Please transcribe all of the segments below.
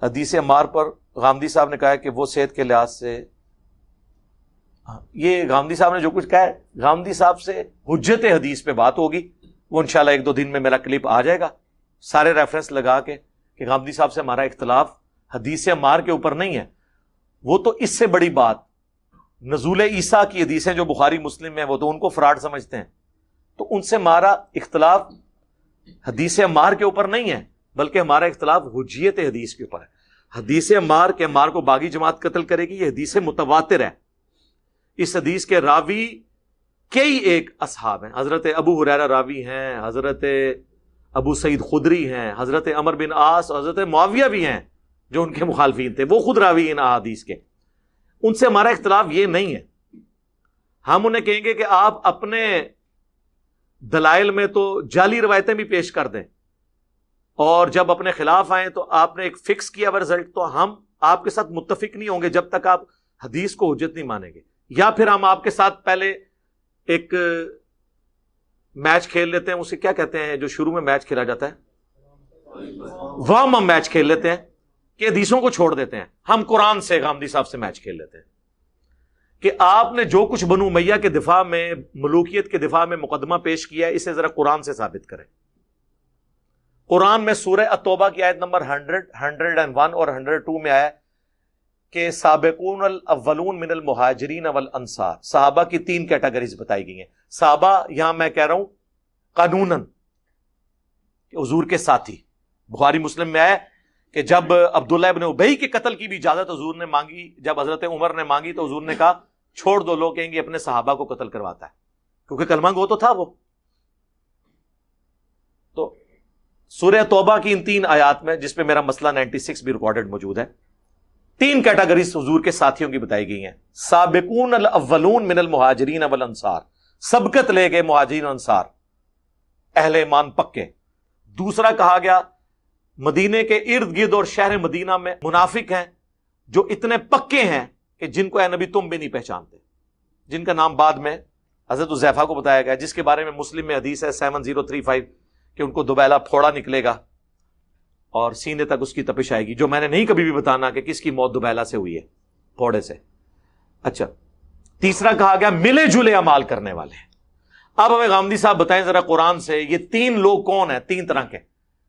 حدیث عمار پر غامدی صاحب نے کہا ہے کہ وہ صحت کے لحاظ سے، یہ غامدی صاحب نے جو کچھ کہا ہے، غامدی صاحب سے حجت حدیث پہ بات ہوگی، وہ انشاءاللہ 1-2 دن میں میرا کلپ آ جائے گا سارے ریفرنس لگا کے کہ غامدی صاحب سے ہمارا اختلاف حدیث عمار کے اوپر نہیں ہے، وہ تو اس سے بڑی بات نزول عیسیٰ کی حدیثیں جو بخاری مسلم میں، وہ تو ان کو فراڈ سمجھتے ہیں، تو ان سے ہمارا اختلاف حدیث عمار کے اوپر نہیں ہے، بلکہ ہمارا اختلاف حجیت حدیث کے اوپر ہے۔ حدیث عمار کے عمار کو باغی جماعت قتل کرے گی، یہ حدیث متواتر ہے۔ اس حدیث کے راوی کئی ایک اصحاب ہیں، حضرت ابو ہریرہ راوی ہیں، حضرت ابو سعید خدری ہیں، حضرت عمر بن عاص، حضرت معاویہ بھی ہیں جو ان کے مخالفین تھے، وہ خود راوی ان احادیث کے، ان سے ہمارا اختلاف یہ نہیں ہے۔ ہم انہیں کہیں گے کہ آپ اپنے دلائل میں تو جعلی روایتیں بھی پیش کر دیں، اور جب اپنے خلاف آئیں تو آپ نے ایک فکس کیا ہوا رزلٹ، تو ہم آپ کے ساتھ متفق نہیں ہوں گے جب تک آپ حدیث کو حجت نہیں مانیں گے، یا پھر ہم آپ کے ساتھ پہلے ایک میچ کھیل لیتے ہیں، اسے کیا کہتے ہیں جو شروع میں میچ کھیلا جاتا ہے، وارم اپ میچ کھیل لیتے ہیں کہ حدیثوں کو چھوڑ دیتے ہیں، ہم قرآن سے غامدی صاحب سے میچ کھیل لیتے ہیں کہ آپ نے جو کچھ بنو امیہ کے دفاع میں، ملوکیت کے دفاع میں مقدمہ پیش کیا ہے، اسے ذرا قرآن سے ثابت کریں۔ قرآن میں سورہ التوبہ کی آیت نمبر 100، 101 اور 102 میں آیا کہ سابقون الاولون من المہاجرین والانصار، صحابہ کی 3 کیٹیگریز بتائی گئی ہیں۔ صحابہ یہاں میں کہہ رہا ہوں قانوناً کہ حضور کے ساتھی، بخاری مسلم میں آیا کہ جب عبداللہ ابن ابی کے قتل کی بھی اجازت حضور نے مانگی، جب حضرت عمر نے مانگی تو حضور نے کہا چھوڑ دو، لوگ کہیں گے اپنے صحابہ کو قتل کرواتا ہے، کیونکہ کلمہ گو تو تھا وہ۔ تو سورہ توبہ کی ان 3 آیات میں، جس پہ میرا مسئلہ 96 بھی ریکارڈڈ موجود ہے، 3 کیٹیگریز حضور کے ساتھیوں کی بتائی گئی ہیں۔ سابقون الاولون من المہاجرین والانصار، سبقت لے گئے مہاجرین و انصار، اہل ایمان پکے۔ دوسرا کہا گیا مدینے کے ارد گرد اور شہر مدینہ میں منافق ہیں جو اتنے پکے ہیں کہ جن کو اے نبی تم بھی نہیں پہچانتے، جن کا نام بعد میں حضرت حذیفہ کو بتایا گیا، جس کے بارے میں مسلم میں حدیث ہے 7035 کہ ان کو دوبیلا پھوڑا نکلے گا اور سینے تک اس کی تپش آئے گی، جو میں نے نہیں کبھی بھی بتانا کہ کس کی موت دوبیلا سے ہوئی ہے، پھوڑے سے۔ اچھا، تیسرا کہا گیا ملے جلے اعمال کرنے والے۔ اب ہمیں غامدی صاحب بتائیں ذرا قرآن سے، یہ 3 لوگ کون ہیں؟ 3 طرح کے،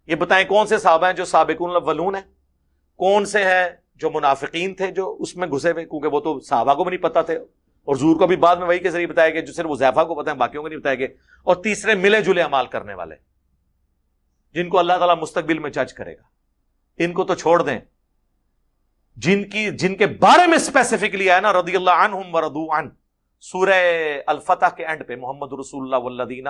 یہ بتائیں کون سے صحابہ ہیں جو سابقون الاولون ہیں، کون سے ہیں جو منافقین تھے جو اس میں گھسے ہوئے، کیونکہ وہ تو صحابہ کو بھی نہیں پتا تھے اور حضور کو بھی بعد میں وہی کے ذریعے بتایا گیا جو صرف حذیفہ کو پتہ ہے، باقیوں کو نہیں بتایا گیا۔ اور تیسرے ملے جلے اعمال کرنے والے، جن کو اللہ تعالیٰ مستقبل میں جج کرے گا، ان کو تو چھوڑ دیں۔ جن کے بارے میں اسپیسیفکلی آیا نا رضی اللہ عنہم ورضوا عنہ، سورہ الفتح کے اینڈ پہ محمد رسول اللہ والذین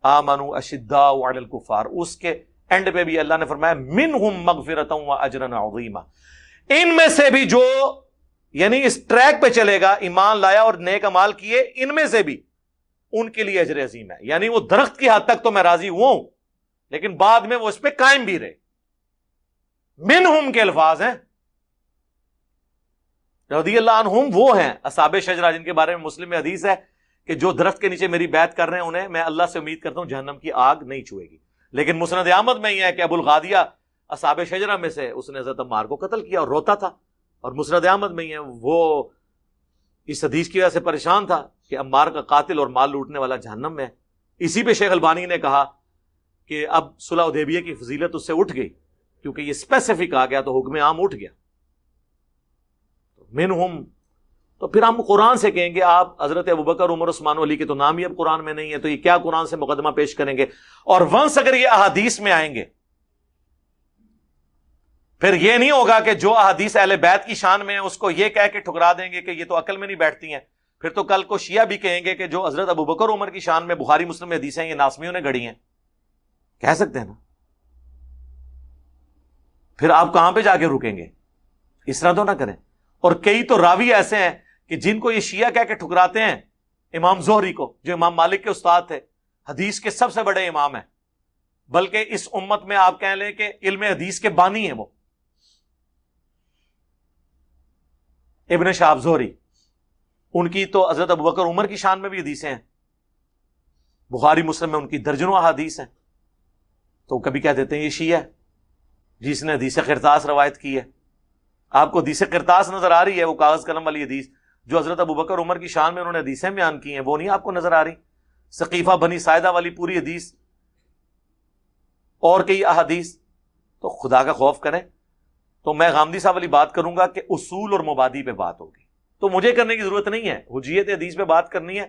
آمنوا اشداء علی الکفار، اس کے اینڈ پہ بھی اللہ نے فرمایا منہم مغفرۃ واجرا عظیما، ان میں سے بھی جو یعنی اس ٹریک پہ چلے گا، ایمان لایا اور نیک اعمال کیے، ان میں سے بھی ان کے لیے اجر عظیم ہے۔ یعنی وہ درخت کی حد تک تو میں راضی ہوں لیکن بعد میں وہ اس پہ قائم بھی رہے۔ منہم کے الفاظ ہیں، رضی اللہ عنہم وہ ہیں اصحاب شجرہ جن کے بارے میں مسلم میں حدیث ہے کہ جو درخت کے نیچے میری بیعت کر رہے ہیں انہیں میں اللہ سے امید کرتا ہوں جہنم کی آگ نہیں چھوئے گی۔ لیکن مسند احمد میں یہ ہے کہ ابو الغادیہ اصحاب شجرہ میں سے، اس نے حضرت عمار کو قتل کیا اور روتا تھا، اور مسند احمد میں یہ ہے وہ اس حدیث کی وجہ سے پریشان تھا کہ عمار کا قاتل اور مال لوٹنے والا جہنم میں ہے۔ اسی پہ شیخ البانی نے کہا کہ اب صلح حدیبیہ کی فضیلت اس سے اٹھ گئی کیونکہ یہ اسپیسیفک آ گیا تو حکم عام اٹھ گیا۔ منہم، تو پھر ہم قرآن سے کہیں گے آپ حضرت ابوبکر عمر عثمان علی کے تو نام ہی اب قرآن میں نہیں ہے، تو یہ کیا قرآن سے مقدمہ پیش کریں گے؟ اور ونس اگر یہ احادیث میں آئیں گے پھر یہ نہیں ہوگا کہ جو احادیث اہل بیت کی شان میں ہے اس کو یہ کہہ کے ٹھکرا دیں گے کہ یہ تو عقل میں نہیں بیٹھتی ہیں، پھر تو کل کو شیعہ بھی کہیں گے کہ جو حضرت ابوبکر عمر کی شان میں بخاری مسلم میں حدیثیں یہ ناسمیوں نے گھڑی ہیں، کہہ سکتے ہیں نا؟ پھر آپ کہاں پہ جا کے رکیں گے؟ اس طرح تو نہ کریں۔ اور کئی تو راوی ایسے ہیں کہ جن کو یہ شیعہ کہہ کے ٹھکراتے ہیں، امام زہری کو جو امام مالک کے استاد تھے، حدیث کے سب سے بڑے امام ہیں، بلکہ اس امت میں آپ کہہ لیں کہ علم حدیث کے بانی ہیں وہ، ابن شہاب زہری، ان کی تو حضرت ابوبکر عمر کی شان میں بھی حدیثیں ہیں، بخاری مسلم میں ان کی درجنوں احادیث ہیں، تو کبھی کہہ دیتے ہیں یہ شیعہ ہے، جس نے حدیث قرطاس روایت کی ہے. آپ کو حدیث قرطاس نظر آ رہی ہے؟ وہ کاغذ قلم والی حدیث جو حضرت ابوبکر عمر کی شان میں انہوں نے حدیثیں بیان کی ہیں، وہ نہیں آپ کو نظر آ رہی؟ ثقیفہ بنی ساعدہ والی پوری حدیث اور کئی احادیث. تو خدا کا خوف کریں. تو میں غامدی صاحب والی بات کروں گا کہ اصول اور مبادی پہ بات ہوگی، تو مجھے کرنے کی ضرورت نہیں ہے. حجیت حدیث پہ بات کرنی ہے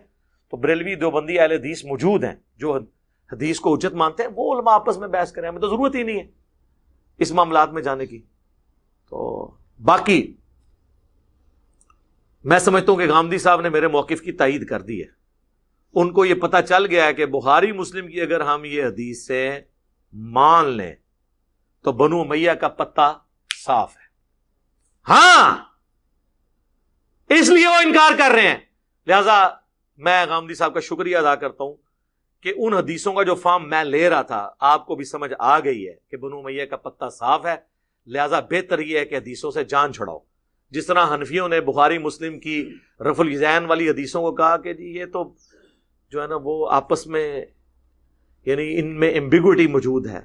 تو بریلوی دیوبندی اہل حدیث موجود ہیں جو حدیث کو حجت مانتے ہیں، وہ علماء آپس میں بحث کریں، ہمیں تو ضرورت ہی نہیں ہے اس معاملات میں جانے کی. تو باقی میں سمجھتا ہوں کہ غامدی صاحب نے میرے موقف کی تائید کر دی ہے. ان کو یہ پتہ چل گیا ہے کہ بخاری مسلم کی اگر ہم یہ حدیث سے مان لیں تو بنو امیہ کا پتہ صاف ہے. ہاں اس لیے وہ انکار کر رہے ہیں. لہذا میں غامدی صاحب کا شکریہ ادا کرتا ہوں کہ ان حدیثوں کا جو فارم میں لے رہا تھا آپ کو بھی سمجھ آ گئی ہے کہ بنو امیہ کا پتہ صاف ہے. لہذا بہتر یہ ہے کہ حدیثوں سے جان چھڑاؤ. جس طرح حنفیوں نے بخاری مسلم کی رفع الیدین والی حدیثوں کو کہا کہ جی یہ تو جو ہے نا وہ آپس میں یعنی ان میں ایمبیگوٹی موجود ہے،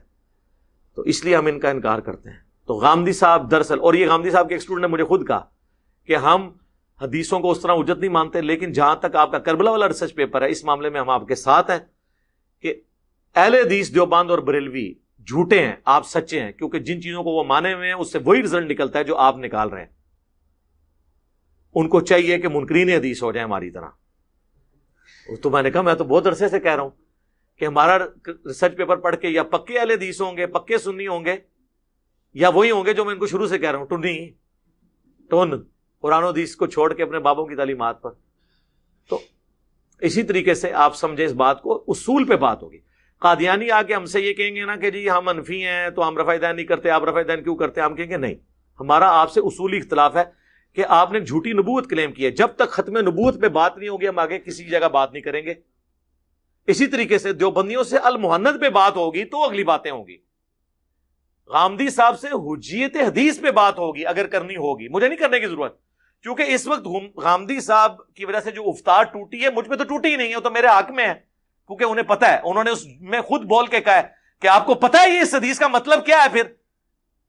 تو اس لیے ہم ان کا انکار کرتے ہیں. تو غامدی صاحب دراصل، اور یہ غامدی صاحب کے ایک اسٹوڈنٹ نے مجھے خود کہا کہ ہم حدیثوں کو اس طرح حجت نہیں مانتے، لیکن جہاں تک آپ کا کربلا والا ریسرچ پیپر ہے اس معاملے میں ہم آپ کے ساتھ ہیں کہ اہل حدیث دیوبند اور بریلوی جھوٹے ہیں، آپ سچے ہیں، کیونکہ جن چیزوں کو وہ مانے ہوئے ہیں اس سے وہی رزلٹ نکلتا ہے جو آپ نکال رہے ہیں. ان کو چاہیے کہ منکرین حدیث ہو جائیں ہماری طرح. تو میں نے کہا میں تو بہت عرصے سے کہہ رہا ہوں کہ ہمارا ریسرچ پیپر پڑھ کے یا پکے اہل حدیث ہوں گے، پکے سنی ہوں گے، یا وہی ہوں گے جو میں ان کو شروع سے کہہ رہا ہوں ٹون قرآن و حدیث کو چھوڑ کے اپنے بابوں کی تعلیمات پر. تو اسی طریقے سے آپ سمجھیں اس بات کو، اصول پہ بات ہوگی. قادیانی آ کے ہم سے یہ کہیں گے نا کہ جی ہم حنفی ہیں تو ہم رفع دین نہیں کرتے، آپ رفع دین کیوں کرتے ہیں؟ ہم کہیں گے نہیں، ہمارا آپ سے اصولی اختلاف ہے کہ آپ نے جھوٹی نبوت کلیم کی ہے. جب تک ختم نبوت پہ بات نہیں ہوگی ہم آگے کسی جگہ بات نہیں کریں گے. اسی طریقے سے دیوبندیوں سے المحند پہ بات ہوگی تو اگلی باتیں ہوں گی. غامدی صاحب سے حجیت حدیث پہ بات ہوگی اگر کرنی ہوگی، مجھے نہیں کرنے کی ضرورت، کیونکہ اس وقت غامدی صاحب کی وجہ سے جو افطار ٹوٹی ہے مجھ پہ تو ٹوٹی ہی نہیں ہے، وہ تو میرے حق میں ہے، کیونکہ انہیں پتہ ہے، انہوں نے اس میں خود بول کے کہا ہے کہ آپ کو پتہ ہے یہ اس حدیث کا مطلب کیا ہے پھر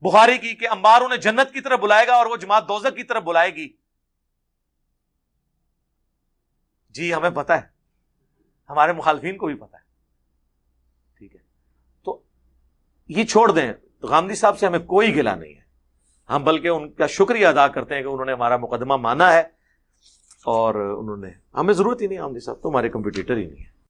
بخاری کی، کہ عمار انہیں جنت کی طرف بلائے گا اور وہ جماعت دوزخ کی طرف بلائے گی. جی ہمیں پتہ ہے، ہمارے مخالفین کو بھی پتہ ہے. ٹھیک ہے، تو یہ چھوڑ دیں. غامدی صاحب سے ہمیں کوئی گلہ نہیں ہے، ہم بلکہ ان کا شکریہ ادا کرتے ہیں کہ انہوں نے ہمارا مقدمہ مانا ہے، اور انہوں نے ہمیں ضرورت ہی نہیں. غامدی صاحب تو ہمارے کمپٹیٹر ہی نہیں ہے.